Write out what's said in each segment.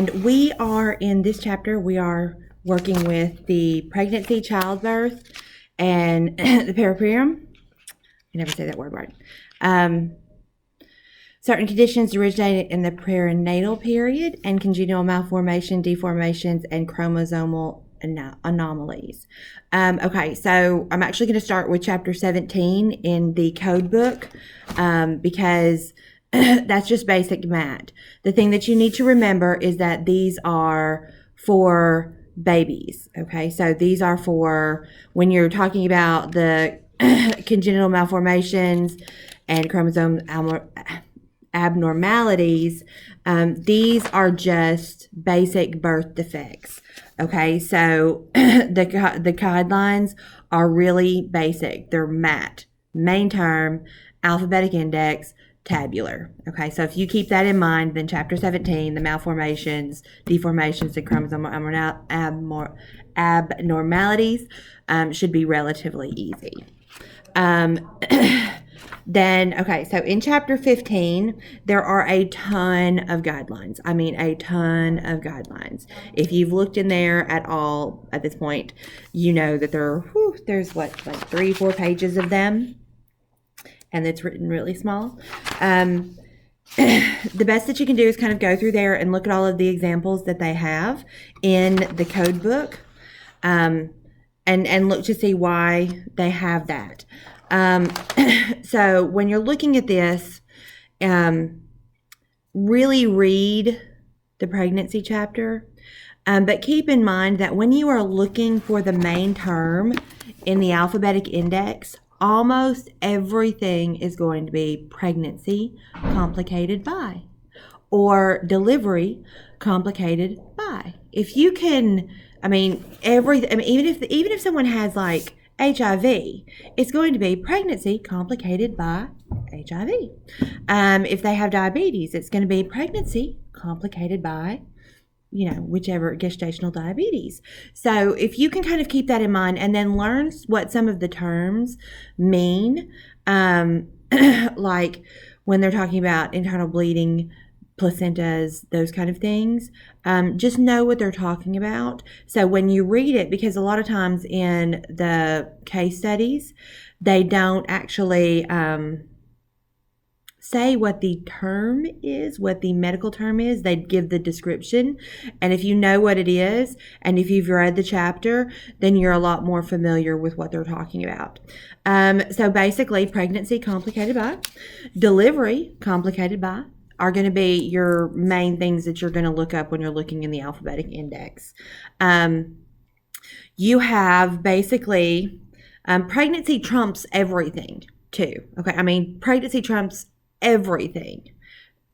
And we are in this chapter, we are working with the pregnancy, childbirth, and the perineum. I never say that word right. Certain conditions originated in the perinatal period and congenital malformation, deformations, and chromosomal anomalies. Okay, so I'm actually going to start with chapter 17 in the code book because that's just basic math. The thing that you need to remember is that these are for babies. Okay, so these are for when you're talking about the congenital malformations and chromosome abnormalities. These are just basic birth defects. Okay, so the guidelines are really basic. They're MAT, main term, alphabetic index, tabular. Okay, so if you keep that in mind, then chapter 17, the malformations, deformations, and chromosome abnormalities should be relatively easy. Then, okay, so in chapter 15, there are a ton of guidelines. I mean, a ton of guidelines. If you've looked in there at all at this point, you know that there's like 3-4 pages of them, and it's written really small. The best that you can do is kind of go through there and look at all of the examples that they have in the code book, and look to see why they have that. So when you're looking at this, really read the pregnancy chapter, but keep in mind that when you are looking for the main term in the alphabetic index, almost everything is going to be pregnancy complicated by, or delivery complicated by. If you can, even if someone has like HIV, it's going to be pregnancy complicated by HIV. If they have diabetes, it's going to be pregnancy complicated by, whichever gestational diabetes. So if you can kind of keep that in mind and then learn what some of the terms mean, like when they're talking about internal bleeding, placentas, those kind of things, just know what they're talking about. So when you read it, because a lot of times in the case studies, they don't actually say what the term is, what the medical term is. They give the description. And if you know what it is, and if you've read the chapter, then you're a lot more familiar with what they're talking about. So basically, pregnancy complicated by, delivery complicated by, are going to be your main things that you're going to look up when you're looking in the alphabetic index. You have basically, pregnancy trumps everything too. Okay, pregnancy trumps everything.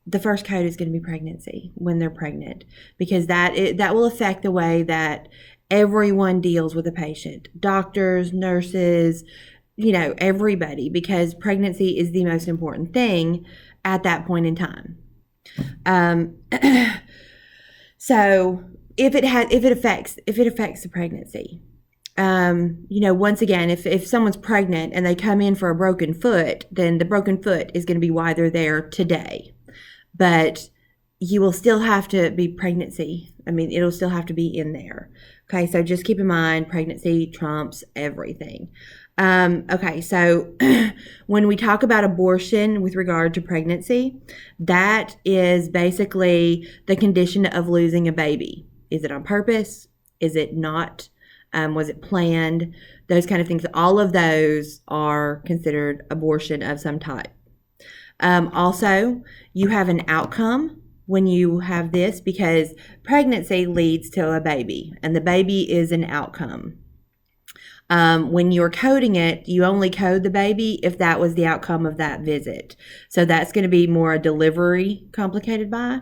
The first code is going to be pregnancy when they're pregnant, because that will affect the way that everyone deals with a patient. Doctors, nurses, everybody, because pregnancy is the most important thing at that point in time. So if it affects the pregnancy, once again, if someone's pregnant and they come in for a broken foot, then the broken foot is going to be why they're there today. But you will still have to be pregnancy. It'll still have to be in there. Okay, so just keep in mind, pregnancy trumps everything. Okay, so when we talk about abortion with regard to pregnancy, that is basically the condition of losing a baby. Is it on purpose? Is it not? Was it planned? Those kind of things. All of those are considered abortion of some type. Also, you have an outcome when you have this, because pregnancy leads to a baby, and the baby is an outcome. When you're coding it, you only code the baby if that was the outcome of that visit. So that's going to be more a delivery complicated by.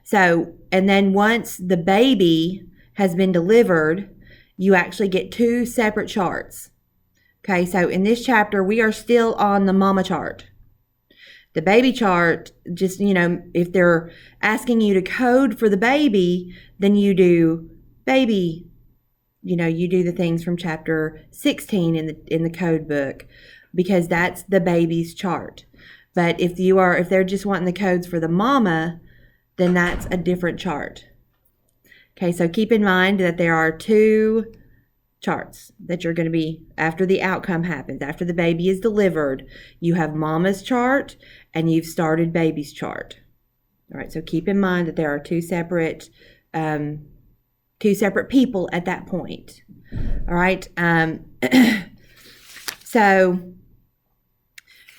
So, and then once the baby has been delivered, you actually get 2 separate charts. Okay, so in this chapter, we are still on the mama chart. The baby chart, just, if they're asking you to code for the baby, then you do baby. You do the things from chapter 16 in the code book, because that's the baby's chart. But if they're just wanting the codes for the mama, then that's a different chart. Okay, so keep in mind that there are two charts that you're going to be, after the outcome happens, after the baby is delivered, you have mama's chart and you've started baby's chart. All right, so keep in mind that there are two separate people at that point. All right, so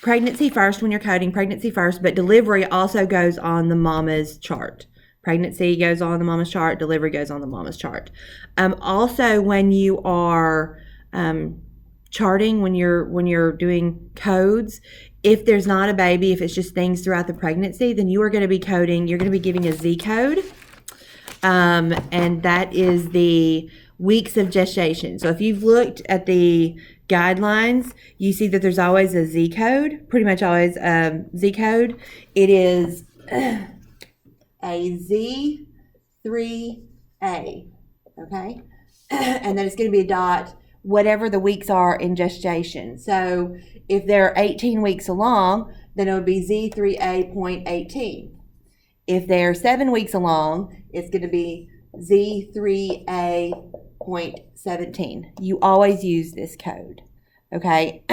pregnancy first when you're coding, pregnancy first, but delivery also goes on the mama's chart. Pregnancy goes on the mama's chart, delivery goes on the mama's chart. Also, when you are charting, when you're doing codes, if there's not a baby, if it's just things throughout the pregnancy, then you are going to be coding, you're going to be giving a Z code, and that is the weeks of gestation. So if you've looked at the guidelines, you see that there's always a Z code, pretty much always Z code. It is a Z3A, okay? And then it's going to be a dot, whatever the weeks are in gestation. So if they're 18 weeks along, then it would be Z3A.18. If they're 7 weeks along, it's going to be Z3A.17. You always use this code, okay?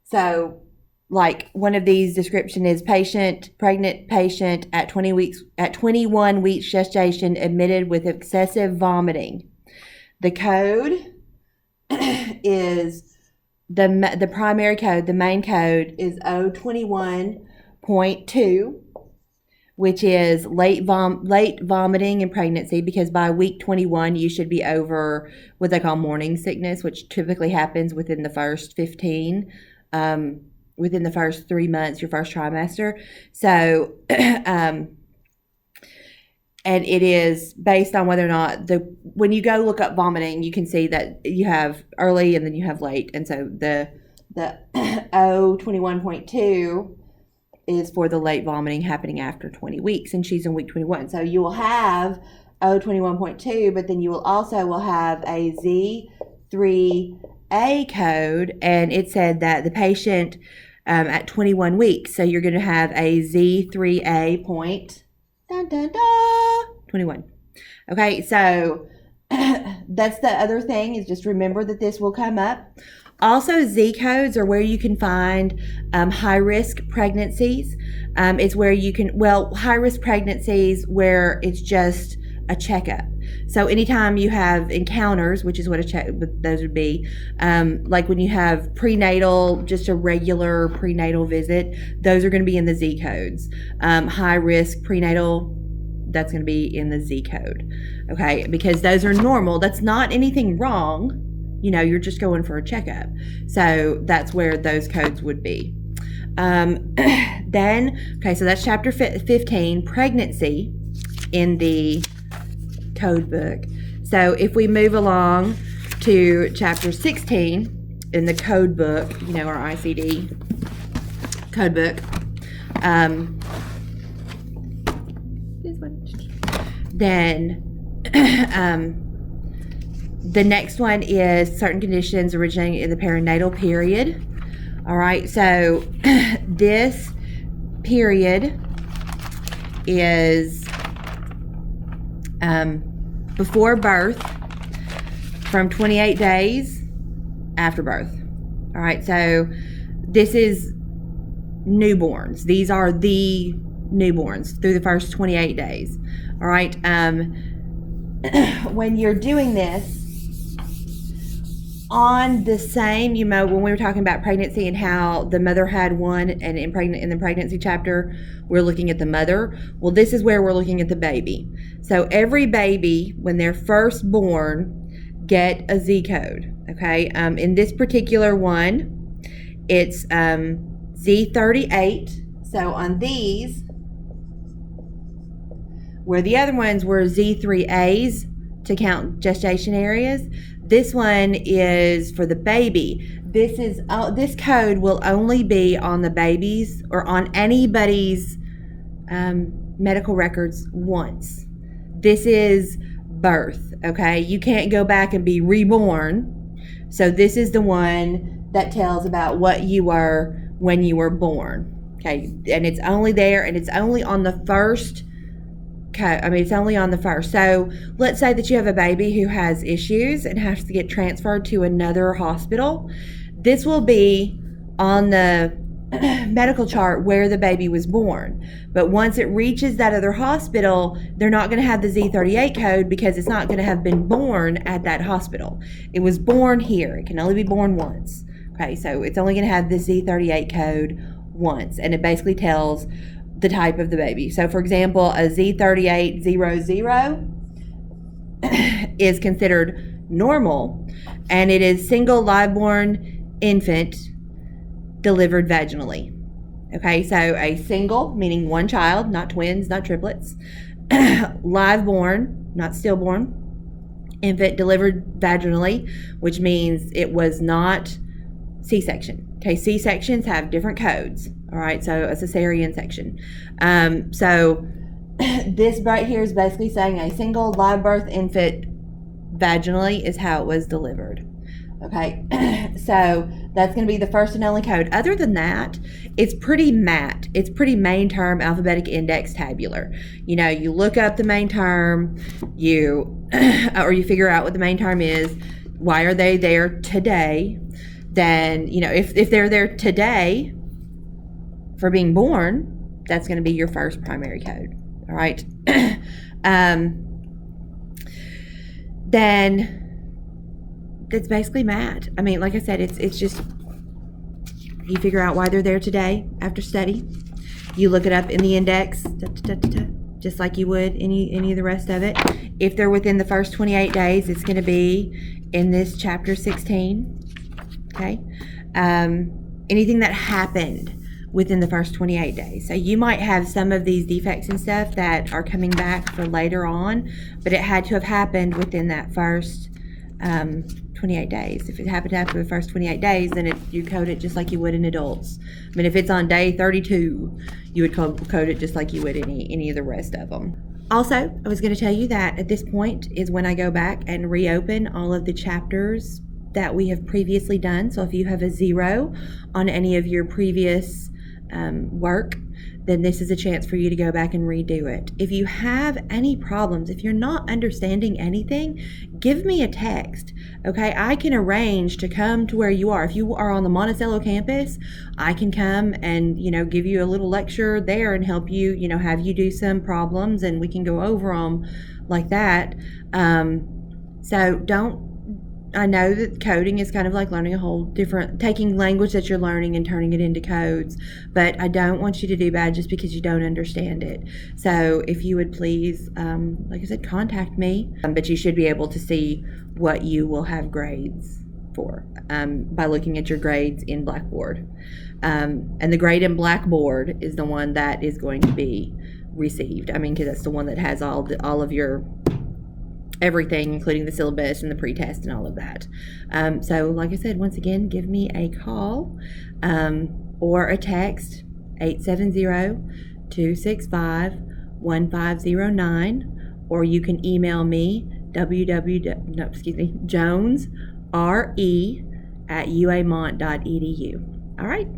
So like one of these description is pregnant patient at 21 weeks gestation admitted with excessive vomiting. The code is the primary code, the main code is 021.2, which is late vomiting in pregnancy, because by week 21 you should be over what they call morning sickness, which typically happens within the first 15, within the first 3 months, your first trimester. So, and it is based on whether or not when you go look up vomiting, you can see that you have early and then you have late. And so the 021.2 is for the late vomiting happening after 20 weeks, and she's in week 21. So you will have 021.2, but then you will have a Z3A code, and it said that the patient at 21 weeks, so you're going to have a Z3A point 21. Okay, so that's the other thing, is just remember that this will come up. Also, Z codes are where you can find high-risk pregnancies. It's where you can, high-risk pregnancies where it's just a checkup. So anytime you have encounters, which is what those would be, like when you have prenatal, just a regular prenatal visit, those are going to be in the Z codes. High-risk prenatal, that's going to be in the Z code, okay? Because those are normal. That's not anything wrong. You know, you're just going for a checkup. So that's where those codes would be. Then, okay, so that's chapter 15, pregnancy in the code book. So if we move along to chapter 16 in the code book, you know, our ICD code book, this one. Then, the next one is certain conditions originating in the perinatal period. All right, so this period is before birth, from 28 days after birth. All right, so this is newborns. These are the newborns through the first 28 days. All right, when you're doing this, on the same, you know, when we were talking about pregnancy and how the mother had one, and in the pregnancy chapter, we're looking at the mother. Well, this is where we're looking at the baby. So every baby, when they're first born, get a Z code, okay? In this particular one, it's Z38. So on these, where the other ones were Z3As to count gestation areas, this one is for the baby. This code will only be on the baby's or on anybody's medical records once. This is birth, okay? You can't go back and be reborn. So this is the one that tells about what you were when you were born, Okay, and it's only there, and it's only on the first code. I mean, it's only on the first. So let's say that you have a baby who has issues and has to get transferred to another hospital. This will be on the medical chart where the baby was born. But once it reaches that other hospital, they're not going to have the Z38 code because it's not going to have been born at that hospital. It was born here. It can only be born once. Okay, so it's only going to have the Z38 code once, and it basically tells the type of the baby. So for example, a Z3800 is considered normal, and it is single live-born infant delivered vaginally. Okay, so a single, meaning one child, not twins, not triplets, live-born, not stillborn, infant delivered vaginally, which means it was not C-section. Okay, C-sections have different codes. All right, so a cesarean section. So this right here is basically saying a single live birth infant vaginally is how it was delivered. Okay, so that's going to be the first and only code. Other than that, it's pretty MAT. It's pretty main term alphabetic index tabular. You know, you look up the main term, or you figure out what the main term is. Why are they there today? Then, you know, if they're there today for being born, that's going to be your first primary code. All right. Then it's basically MAT. I mean, like I said, it's just, you figure out why they're there today after study. You look it up in the index, just like you would any of the rest of it. If they're within the first 28 days, it's going to be in this chapter 16. Okay. Anything that happened within the first 28 days. So you might have some of these defects and stuff that are coming back for later on, but it had to have happened within that first 28 days. If it happened after the first 28 days, then you code it just like you would in adults. I mean, if it's on day 32, you would code it just like you would any of the rest of them. Also, I was going to tell you that at this point is when I go back and reopen all of the chapters that we have previously done. So if you have a 0 on any of your previous work, then this is a chance for you to go back and redo it. If you have any problems, if you're not understanding anything, give me a text, okay? I can arrange to come to where you are. If you are on the Monticello campus, I can come and, you know, give you a little lecture there and help you, you know, have you do some problems, and we can go over them like that. I know that coding is kind of like learning a whole different, taking language that you're learning and turning it into codes, but I don't want you to do bad just because you don't understand it. So if you would please, like I said, contact me, but you should be able to see what you will have grades for by looking at your grades in Blackboard. And the grade in Blackboard is the one that is going to be received. I mean, because that's the one that has all of your everything, including the syllabus and the pretest and all of that. So like I said, once again, give me a call or a text, 870-265-1509, or you can email me, jonesre@uamont.edu. All right.